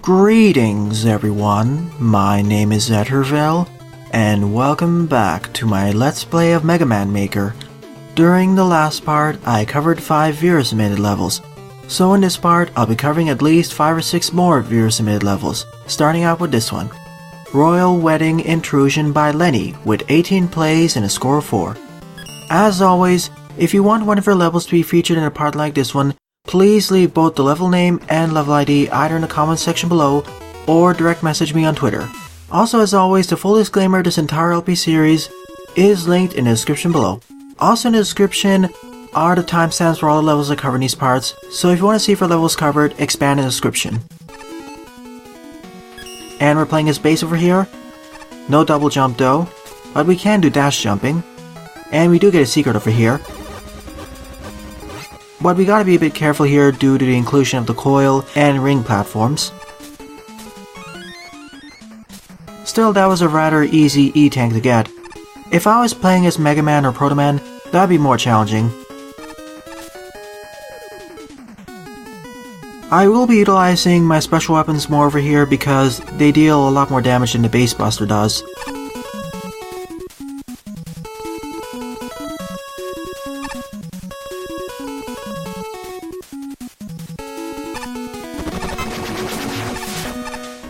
Greetings everyone, my name is Etterville, and welcome back to my Let's Play of Mega Man Maker. During the last part, I covered 5 viewer submitted levels, so in this part, I'll be covering at least 5 or 6 more viewer submitted levels, starting out with this one. Royal Wedding Intrusion by Lenny, with 18 plays and a score of 4. As always, if you want one of your levels to be featured in a part like this one, please leave both the level name and level ID either in the comments section below, or direct message me on Twitter. Also, as always, the full disclaimer this entire LP series is linked in the description below. Also in the description are the timestamps for all the levels I cover in these parts, so if you want to see if your levels covered, expand in the description. And we're playing as base over here. No double jump though, but we can do dash jumping. And we do get a secret over here. But we gotta be a bit careful here due to the inclusion of the coil and ring platforms. Still, that was a rather easy E-tank to get. If I was playing as Mega Man or Proto Man, that'd be more challenging. I will be utilizing my special weapons more over here because they deal a lot more damage than the base buster does.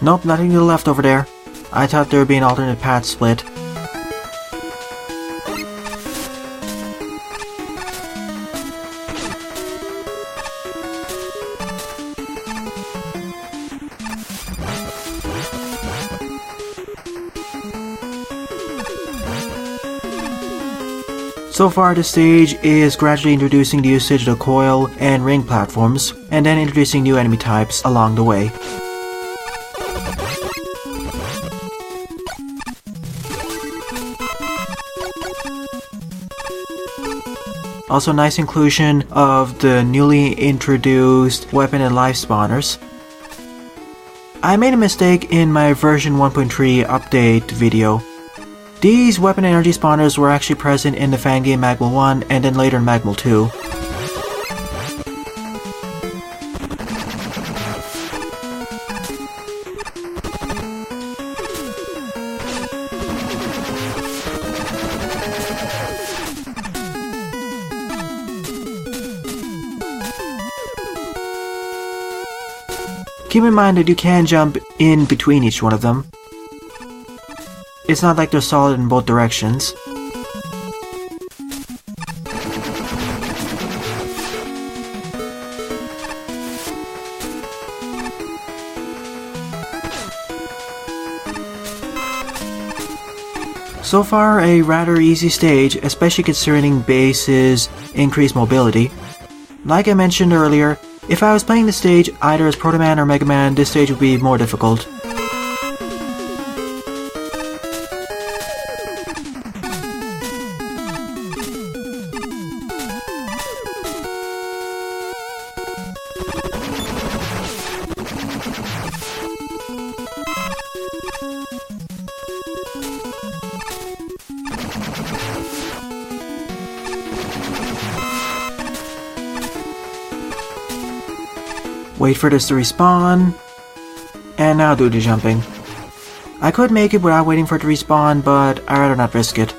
Nope, nothing to the left over there. I thought there would be an alternate path split. So far, this stage is gradually introducing the usage of the coil and ring platforms, and then introducing new enemy types along the way. Also, nice inclusion of the newly introduced weapon and life spawners. I made a mistake in my version 1.3 update video. These weapon and energy spawners were actually present in the fan game Magmal 1 and then later in Magmal 2. Keep in mind that you can jump in between each one of them. It's not like they're solid in both directions. So far, a rather easy stage, especially considering base's increased mobility. Like I mentioned earlier, if I was playing the stage either as Proto Man or Mega Man, this stage would be more difficult. Wait for this to respawn, and now do the jumping. I could make it without waiting for it to respawn, but I'd rather not risk it.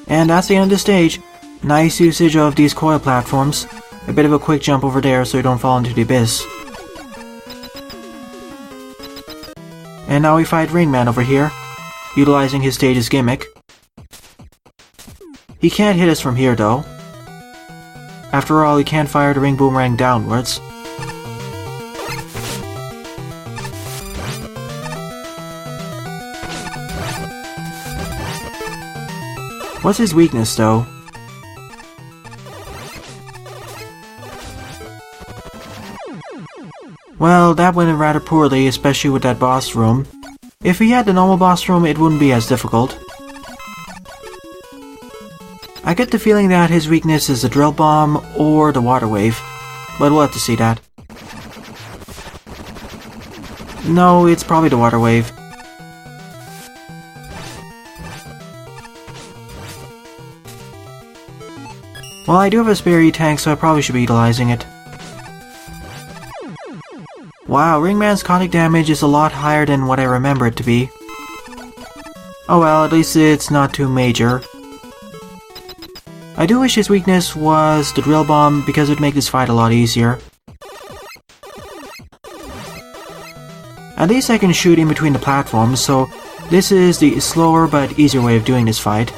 And that's the end of the stage. Nice usage of these coil platforms. A bit of a quick jump over there so you don't fall into the abyss. And now we fight Ringman over here, utilizing his stage's gimmick. He can't hit us from here though. After all, he can't fire the ring boomerang downwards. What's his weakness, though? Well, that went rather poorly, especially with that boss room. If he had the normal boss room, it wouldn't be as difficult. I get the feeling that his weakness is the drill bomb or the water wave, but we'll have to see that. No, it's probably the water wave. Well, I do have a spare E-tank, so I probably should be utilizing it. Wow, Ringman's contact damage is a lot higher than what I remember it to be. Oh well, at least it's not too major. I do wish his weakness was the drill bomb because it would make this fight a lot easier. At least I can shoot in between the platforms, so this is the slower but easier way of doing this fight.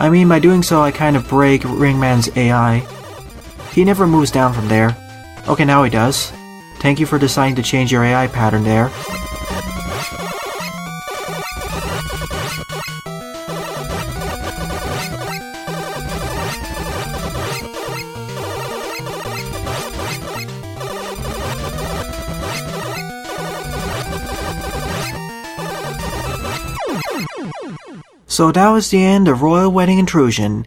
I mean, by doing so I kind of break Ringman's AI. He never moves down from there. Okay, now he does. Thank you for deciding to change your AI pattern there. So that was the end of Royal Wedding Intrusion.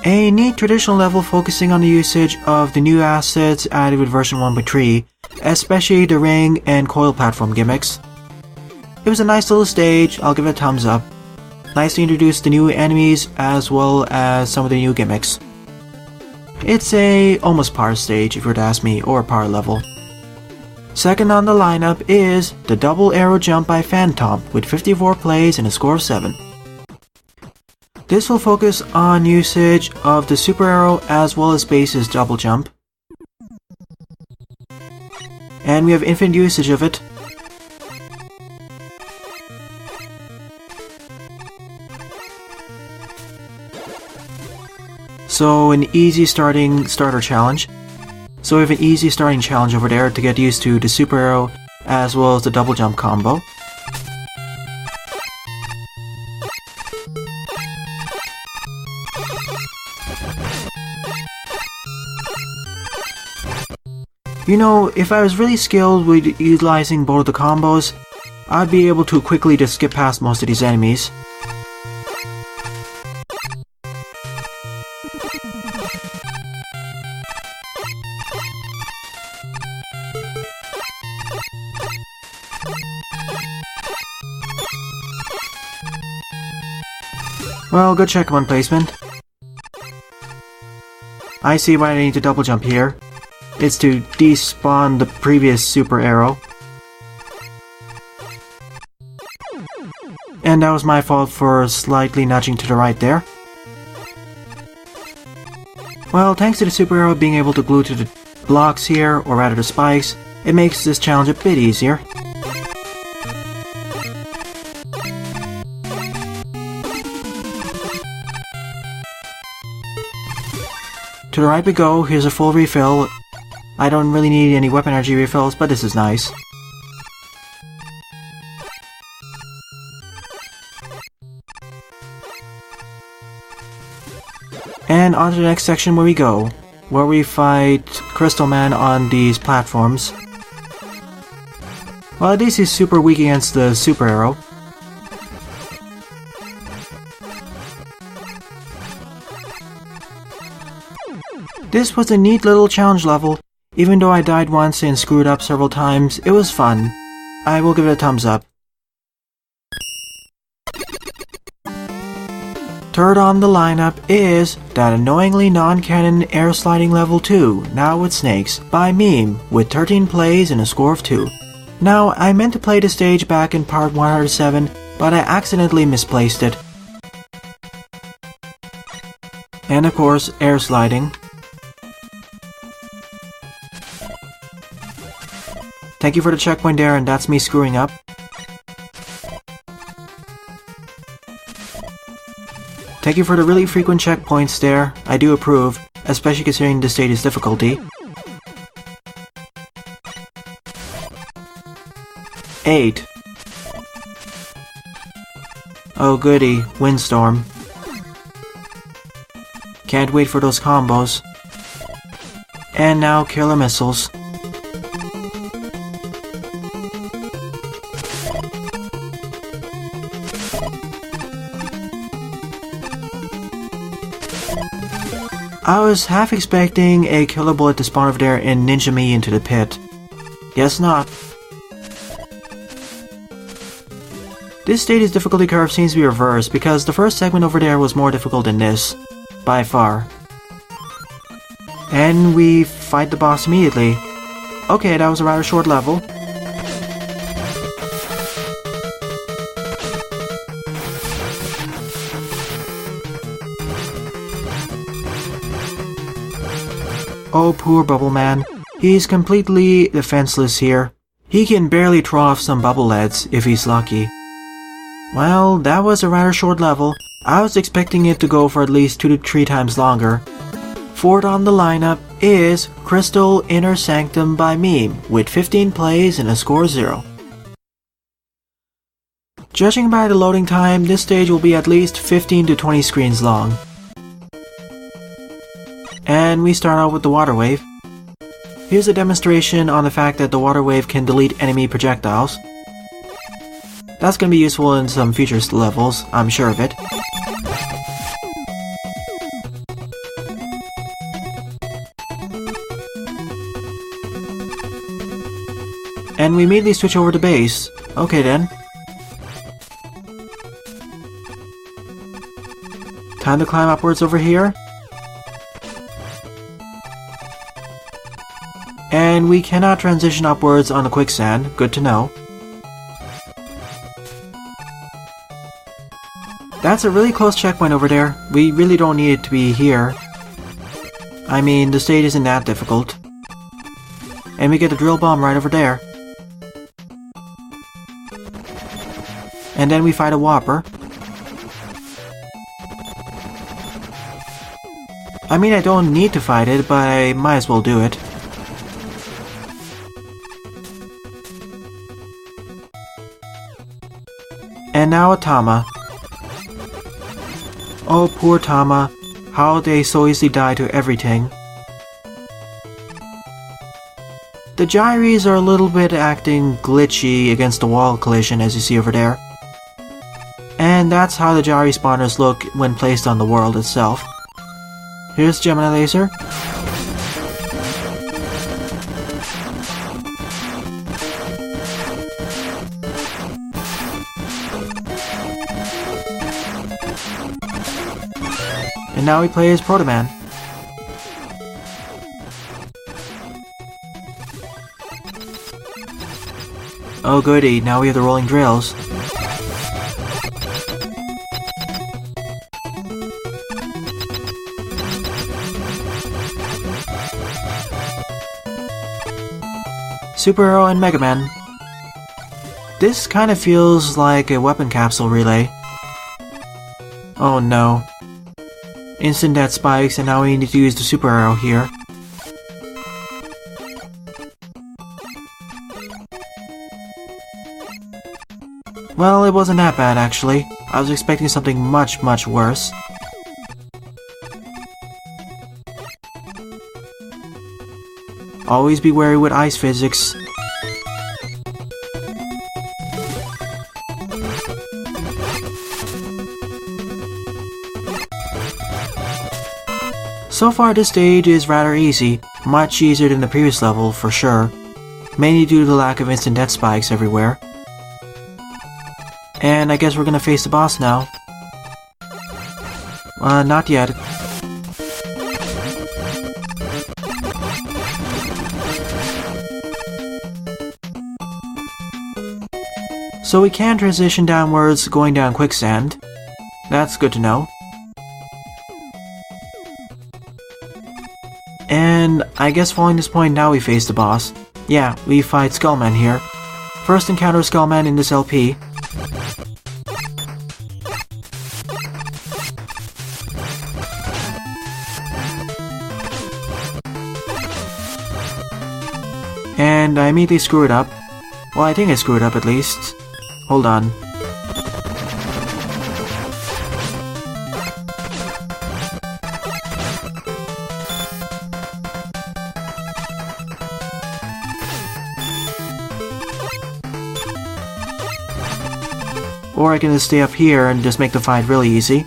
A neat traditional level focusing on the usage of the new assets added with version 1.3, especially the ring and coil platform gimmicks. It was a nice little stage, I'll give it a thumbs up. Nice to introduce the new enemies as well as some of the new gimmicks. It's a almost par stage if you were to ask me, or a par level. Second on the lineup is the double arrow jump by Fantomp with 54 plays and a score of 7. This will focus on usage of the super arrow as well as base's double jump. And we have infinite usage of it. So an easy starter challenge. So we have an easy starting challenge over there to get used to the super arrow as well as the double jump combo. You know, if I was really skilled with utilizing both the combos, I'd be able to quickly just skip past most of these enemies. Well, good checkpoint placement. I see why I need to double jump here. It's to despawn the previous super arrow. And that was my fault for slightly nudging to the right there. Well, thanks to the super arrow being able to glue to the blocks here, or rather the spikes, it makes this challenge a bit easier. To the right we go, here's a full refill. I don't really need any weapon energy refills, but this is nice. And on to the next section where we go, where we fight Crystal Man on these platforms. Well, at least he's super weak against the super arrow. This was a neat little challenge level. Even though I died once and screwed up several times, it was fun. I will give it a thumbs up. Third on the lineup is that annoyingly non-canon air sliding level 2, now with snakes, by MeeM, with 13 plays and a score of 2. Now, I meant to play the stage back in part 107, but I accidentally misplaced it. And of course, air sliding. Thank you for the checkpoint there, and that's me screwing up. Thank you for the really frequent checkpoints there, I do approve, especially considering the stage's difficulty. 8. Oh goody, Windstorm. Can't wait for those combos. And now Killer Missiles. I was half expecting a killer bullet to spawn over there and ninja me into the pit. Guess not. This stage's difficulty curve seems to be reversed because the first segment over there was more difficult than this. By far. And we fight the boss immediately. Okay, that was a rather short level. Oh, poor Bubble Man. He's completely defenseless here. He can barely throw off some bubble leads if he's lucky. Well, that was a rather short level. I was expecting it to go for at least 2 to 3 times longer. Fourth on the lineup is Crystal Inner Sanctum by MeeM, with 15 plays and a score 0. Judging by the loading time, this stage will be at least 15 to 20 screens long. And we start out with the water wave. Here's a demonstration on the fact that the water wave can delete enemy projectiles. That's going to be useful in some future levels, I'm sure of it. And we immediately switch over to base. Okay then. Time to climb upwards over here. And we cannot transition upwards on the quicksand, good to know. That's a really close checkpoint over there. We really don't need it to be here. I mean, the stage isn't that difficult. And we get the drill bomb right over there. And then we fight a Whopper. I mean, I don't need to fight it, but I might as well do it. And now a Tama. Oh, poor Tama. How they so easily die to everything. The gyries are a little bit acting glitchy against the wall collision, as you see over there. And that's how the gyri spawners look when placed on the world itself. Here's Gemini Laser. And now he plays Proto Man. Oh goody, now we have the rolling drills. Superhero and Mega Man. This kind of feels like a weapon capsule relay. Oh no. Instant death spikes, and now we need to use the super arrow here. Well, it wasn't that bad actually. I was expecting something much worse. Always be wary with ice physics. So far this stage is rather easy, much easier than the previous level for sure, mainly due to the lack of instant death spikes everywhere. And I guess we're gonna face the boss now. Not yet. So we can transition downwards going down quicksand. That's good to know. And I guess following this point now we face the boss. Yeah, we fight Skullman here. First encounter Skullman in this LP. And I immediately screw it up. Well, I think I screwed up at least. Hold on. Or I can just stay up here and just make the fight really easy.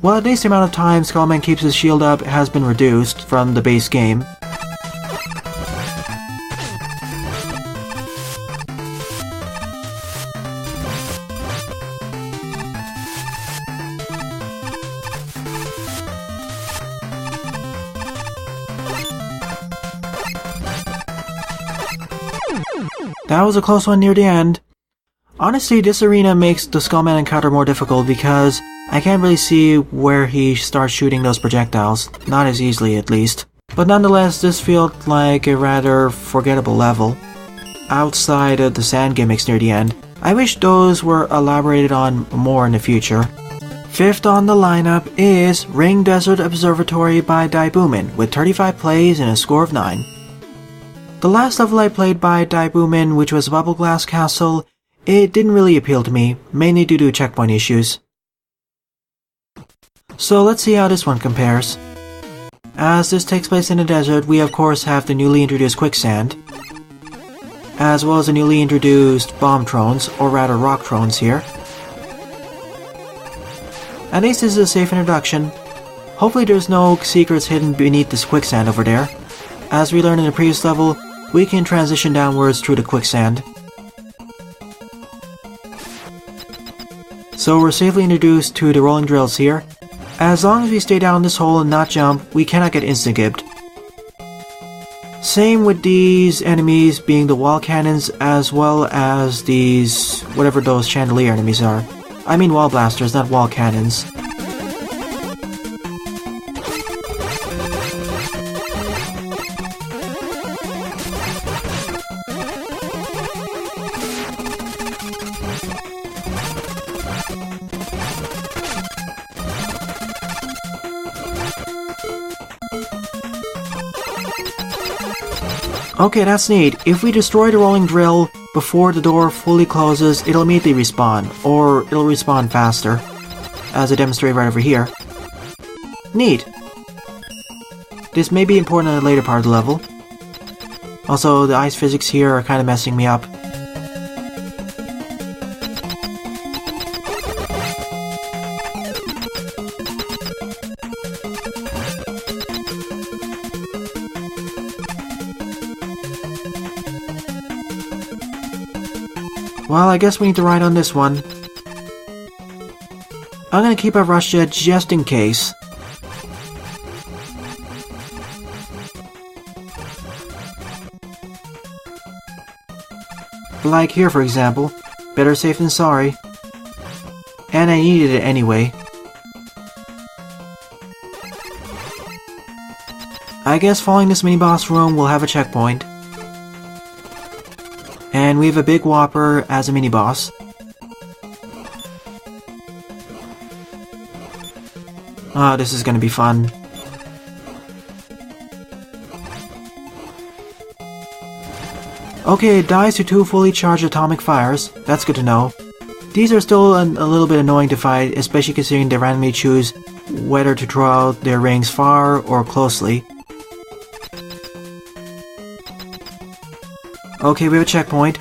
Well, at least the amount of time Skullman keeps his shield up has been reduced from the base game. That was a close one near the end. Honestly, this arena makes the Skullman encounter more difficult because I can't really see where he starts shooting those projectiles. Not as easily, at least. But nonetheless, this felt like a rather forgettable level. Outside of the sand gimmicks near the end, I wish those were elaborated on more in the future. Fifth on the lineup is Ring Desert Observatory by Daibuman with 35 plays and a score of 9. The last level I played by Daibuman, which was Bubble Glass Castle, it didn't really appeal to me, mainly due to checkpoint issues. So let's see how this one compares. As this takes place in the desert, we of course have the newly introduced quicksand, as well as the newly introduced bomb thrones, or rather rock thrones here. At least this is a safe introduction. Hopefully there's no secrets hidden beneath this quicksand over there. As we learned in the previous level, we can transition downwards through the quicksand. So we're safely introduced to the rolling drills here. As long as we stay down this hole and not jump, we cannot get instant-gibbed. Same with these enemies being the wall cannons as well as these, whatever those chandelier enemies are. I mean wall blasters, not wall cannons. Okay, that's neat. If we destroy the rolling drill before the door fully closes, it'll immediately respawn, or it'll respawn faster, as I demonstrate right over here. Neat. This may be important in a later part of the level. Also, the ice physics here are kind of messing me up. Well, I guess we need to ride on this one. I'm gonna keep a rush jet just in case. Like here, for example. Better safe than sorry. And I needed it anyway. I guess following this mini-boss room will have a checkpoint. And we have a big whopper as a mini-boss. Oh, this is gonna be fun. Okay, it dies to 2 fully charged atomic fires. That's good to know. These are still a little bit annoying to fight, especially considering they randomly choose whether to throw out their rings far or closely. Okay, we have a checkpoint.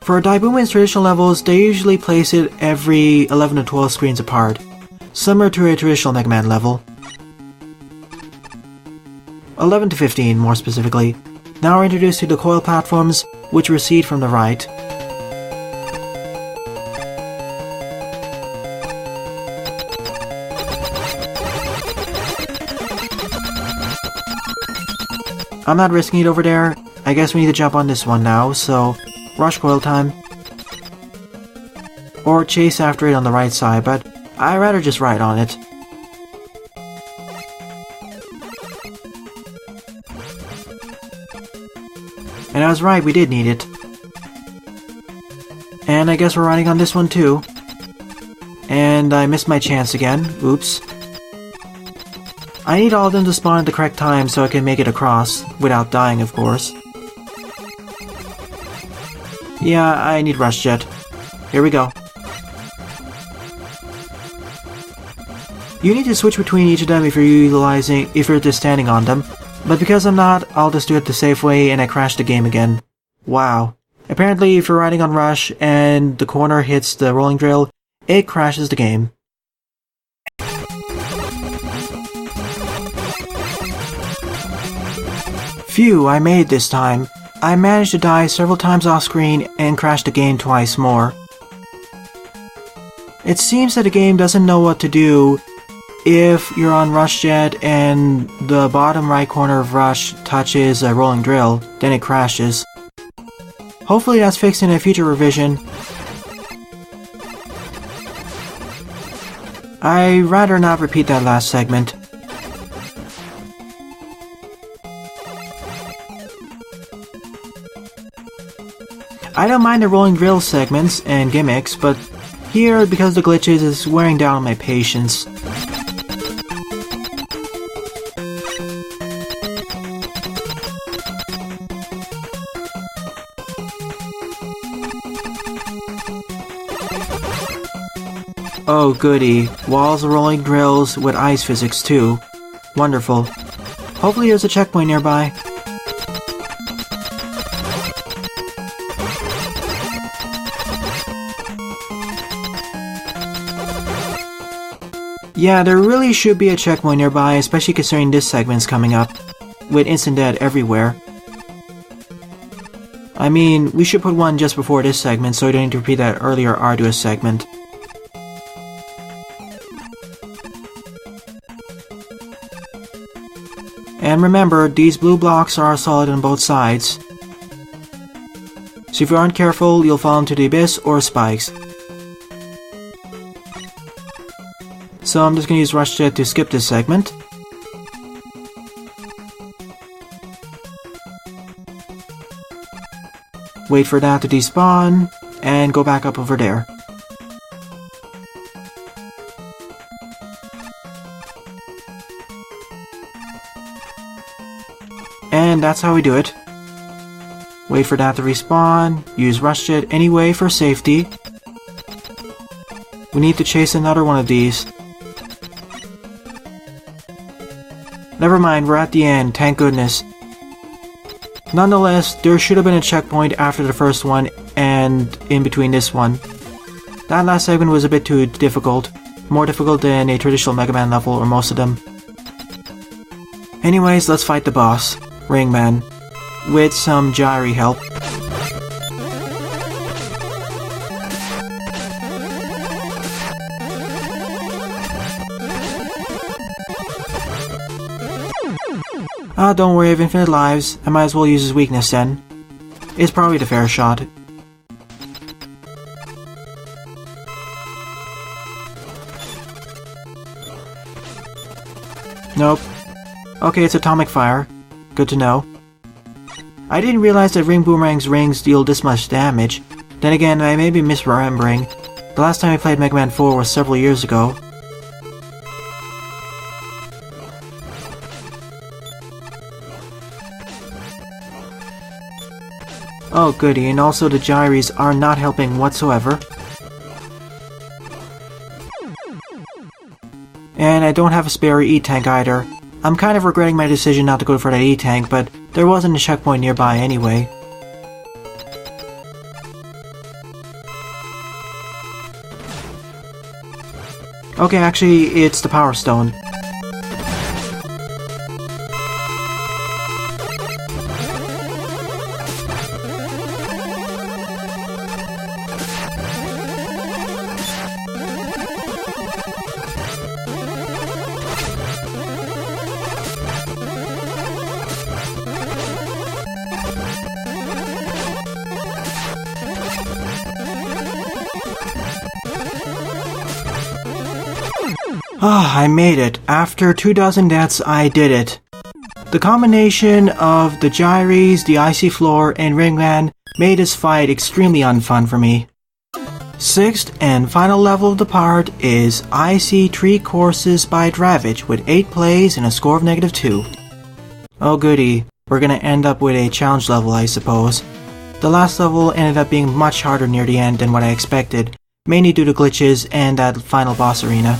For Daibuman's traditional levels, they usually place it every 11 to 12 screens apart, similar to a traditional Mega Man level. 11 to 15, more specifically. Now we're introduced to the coil platforms, which recede from the right. I'm not risking it over there. I guess we need to jump on this one now, so rush coil time. Or chase after it on the right side, but I'd rather just ride on it. And I was right, we did need it. And I guess we're riding on this one too. And I missed my chance again. Oops. I need all of them to spawn at the correct time so I can make it across, without dying of course. Yeah, I need Rush Jet. Here we go. You need to switch between each of them if you're just standing on them. But because I'm not, I'll just do it the safe way and I crashed the game again. Wow. Apparently if you're riding on Rush and the corner hits the rolling drill, it crashes the game. Phew, I made it this time. I managed to die several times off screen and crash the game twice more. It seems that the game doesn't know what to do if you're on Rush Jet and the bottom right corner of Rush touches a rolling drill, then it crashes. Hopefully that's fixed in a future revision. I'd rather not repeat that last segment. I don't mind the rolling drill segments and gimmicks, but here, because the glitches, is wearing down my patience. Oh goody, walls are rolling drills with ice physics too. Wonderful. Hopefully there's a checkpoint nearby. Yeah, there really should be a checkpoint nearby, especially considering this segment's coming up, with instant death everywhere. I mean, we should put one just before this segment so we don't need to repeat that earlier arduous segment. And remember, these blue blocks are solid on both sides. So if you aren't careful, you'll fall into the abyss or spikes. So I'm just going to use Rush Jet to skip this segment. Wait for that to despawn, and go back up over there. And that's how we do it. Wait for that to respawn, use Rush Jet anyway for safety. We need to chase another one of these. Never mind, we're at the end, thank goodness. Nonetheless, there should have been a checkpoint after the first one and in between this one. That last segment was a bit too difficult. More difficult than a traditional Mega Man level, or most of them. Anyways, let's fight the boss, Ringman, with some gyri help. Ah, don't worry, I have infinite lives. I might as well use his weakness then. It's probably the fair shot. Nope. Okay, it's atomic fire. Good to know. I didn't realize that Ring Boomerang's rings deal this much damage. Then again, I may be misremembering. The last time I played Mega Man 4 was several years ago. Oh goody, and also the gyries are not helping whatsoever. And I don't have a spare E-Tank either. I'm kind of regretting my decision not to go for that E-Tank, but there wasn't a checkpoint nearby anyway. Okay, actually, it's the Power Stone. Ah, I made it. After 2,000 deaths, I did it. The combination of the gyries, the icy floor, and Ringman made this fight extremely unfun for me. Sixth and final level of the part is Icy 3 Courses by Dravage with 8 plays and a score of -2. Oh goody, we're gonna end up with a challenge level, I suppose. The last level ended up being much harder near the end than what I expected, mainly due to glitches and that final boss arena.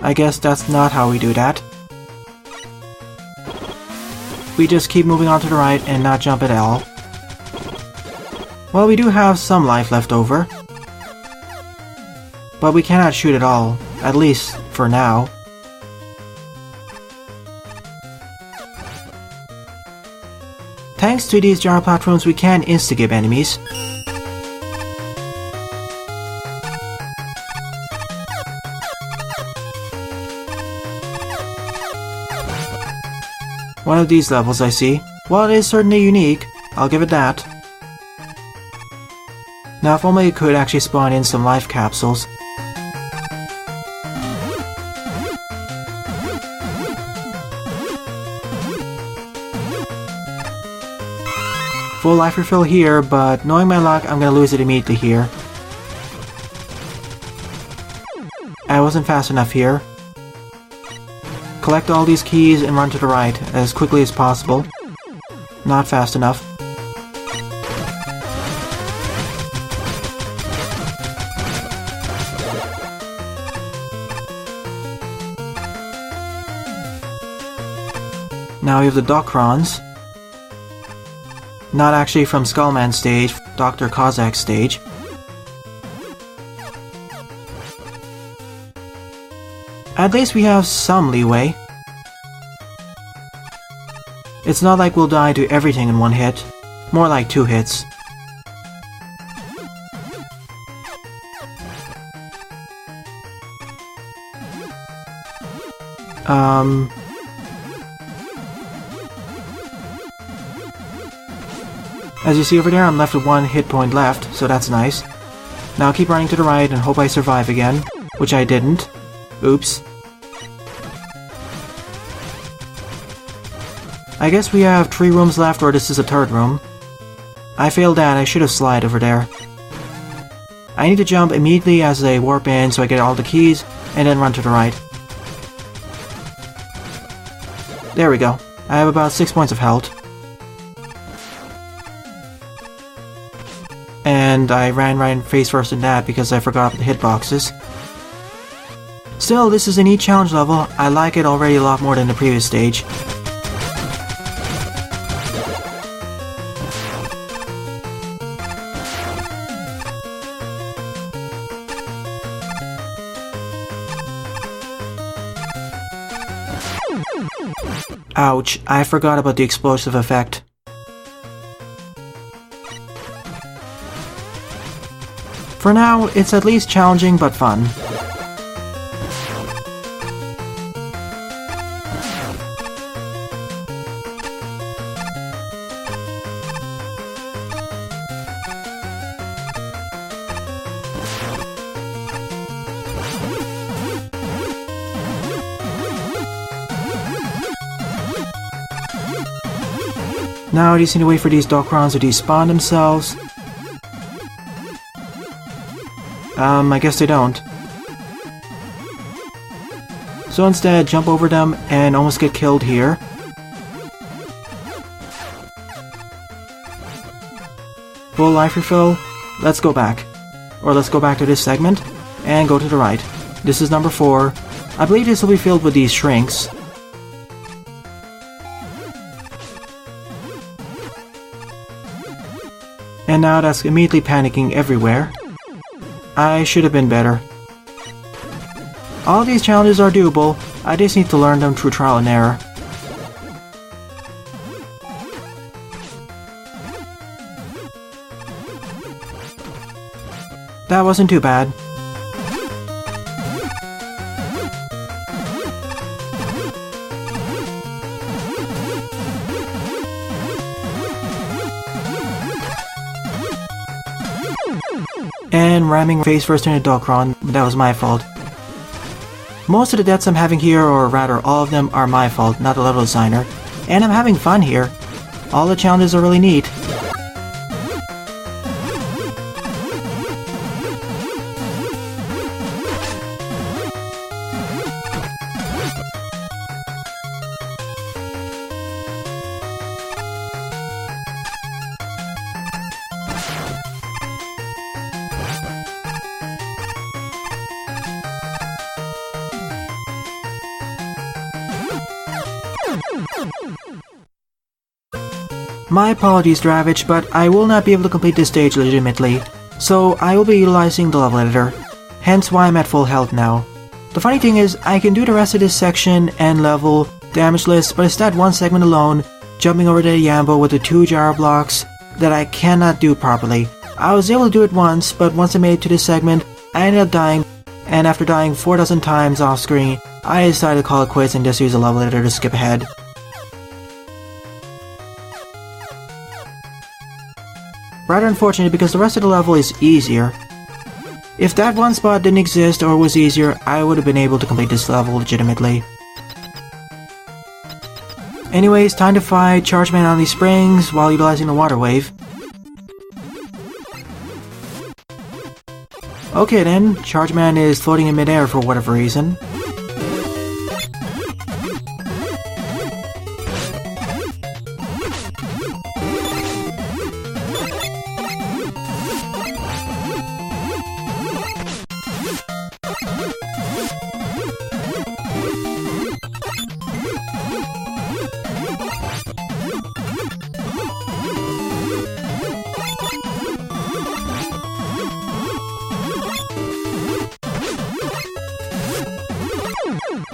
I guess that's not how we do that. We just keep moving on to the right and not jump at all. Well, we do have some life left over. But we cannot shoot at all, at least for now. Thanks to these gyro platforms, we can insta-gib enemies. One of these levels, I see. Well, it is certainly unique. I'll give it that. Now, if only it could actually spawn in some life capsules. Full life refill here, but knowing my luck, I'm gonna lose it immediately here. I wasn't fast enough here. Collect all these keys and run to the right as quickly as possible. Not fast enough. Now we have the Docrons. Not actually from Skullman stage, Dr. Kozak stage. At least we have some leeway. It's not like we'll die to everything in one hit. More like 2 hits. As you see over there, I'm left with 1 hit point left, so that's nice. Now I'll keep running to the right and hope I survive again, which I didn't. Oops. I guess we have 3 rooms left, or this is a 3rd room. I failed that, I should have slid over there. I need to jump immediately as they warp in so I get all the keys, and then run to the right. There we go. I have about 6 points of health. And I ran right face first in that because I forgot the hitboxes. Still, this is a neat challenge level. I like it already a lot more than the previous stage. Ouch, I forgot about the explosive effect. For now, it's at least challenging but fun. Now I just need to wait for these Docrons to despawn themselves. I guess they don't. So instead, jump over them and almost get killed here. Full life refill. Let's go back. Or let's go back to this segment and go to the right. This is number 4. I believe this will be filled with these shrinks. And now that's immediately panicking everywhere. I should have been better. All these challenges are doable, I just need to learn them through trial and error. That wasn't too bad. And ramming face first into Docron, that was my fault. Most of the deaths I'm having here, or rather all of them, are my fault, not the level designer. And I'm having fun here. All the challenges are really neat. My apologies, Dravich, but I will not be able to complete this stage legitimately, so I will be utilizing the level editor, hence why I'm at full health now. The funny thing is, I can do the rest of this section and level damageless, but it's that one segment alone, jumping over the Yambo with the 2 gyro blocks, that I cannot do properly. I was able to do it once, but once I made it to this segment, I ended up dying, and after dying 4 dozen times off screen, I decided to call it quits and just use a level editor to skip ahead. rather unfortunate because the rest of the level is easier. If that one spot didn't exist or was easier, I would have been able to complete this level legitimately. Anyways, time to fight Chargeman on these springs while utilizing the water wave. Okay then, Chargeman is floating in midair for whatever reason.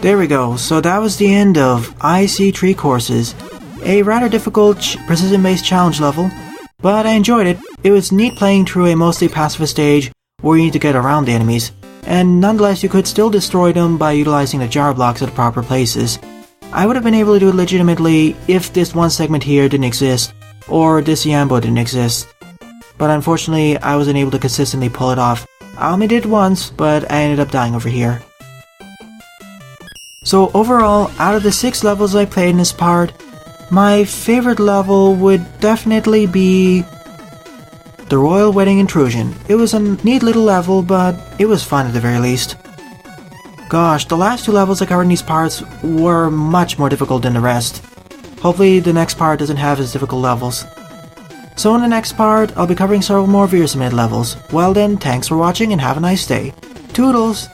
There we go, so that was the end of IC Tree Courses, a rather difficult precision-based challenge level, but I enjoyed it. It was neat playing through a mostly pacifist stage where you need to get around the enemies, and nonetheless you could still destroy them by utilizing the jar blocks at the proper places. I would have been able to do it legitimately if this one segment here didn't exist, or this Yambo didn't exist, but unfortunately I wasn't able to consistently pull it off. I only did it once, but I ended up dying over here. So overall, out of the 6 levels I played in this part, my favorite level would definitely be the Royal Wedding Intrusion. It was a neat little level, but it was fun at the very least. Gosh, the last 2 levels I covered in these parts were much more difficult than the rest. Hopefully the next part doesn't have as difficult levels. So in the next part, I'll be covering several more Veer Submitted levels. Well then, thanks for watching and have a nice day. Toodles!